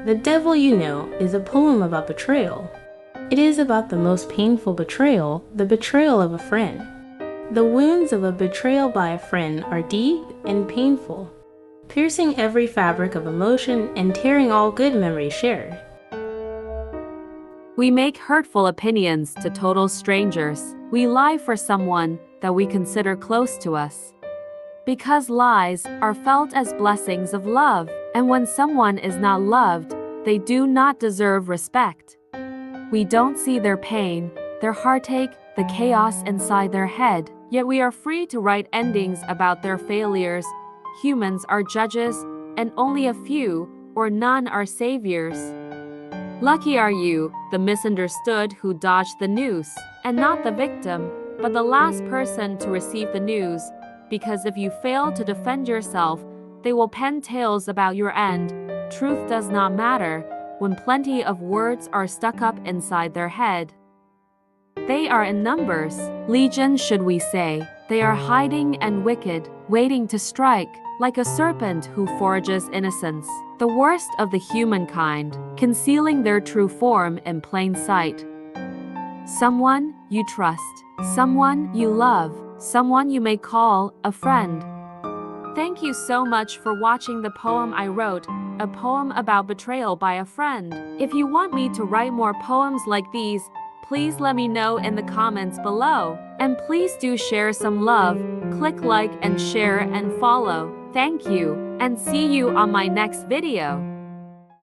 The Devil You Know is a poem about betrayal. It is about the most painful betrayal, the betrayal of a friend. The wounds of a betrayal by a friend are deep and painful, piercing every fabric of emotion and tearing all good memories shared. We make hurtful opinions to total strangers. We lie for someone that we consider close to us. Because lies are felt as blessings of love, and when someone is not loved, they do not deserve respect. We don't see their pain, their heartache, the chaos inside their head, yet we are free to write endings about their failures. Humans are judges, and only a few or none are saviors. Lucky are you, the misunderstood who dodged the noose, and not the victim, but the last person to receive the news, because if you fail to defend yourself, they will pen tales about your end. Truth does not matter when plenty of words are stuck up inside their head. They are in numbers, legion should we say. They are hiding and wicked, waiting to strike, like a serpent who forages innocence, the worst of the humankind, concealing their true form in plain sight. Someone you trust, someone you love, someone you may call a friend. Thank you so much for watching the poem I wrote, a poem about betrayal by a friend. If you want me to write more poems like these, please let me know in the comments below. And please do share some love, click like and share and follow. Thank you, and see you on my next video.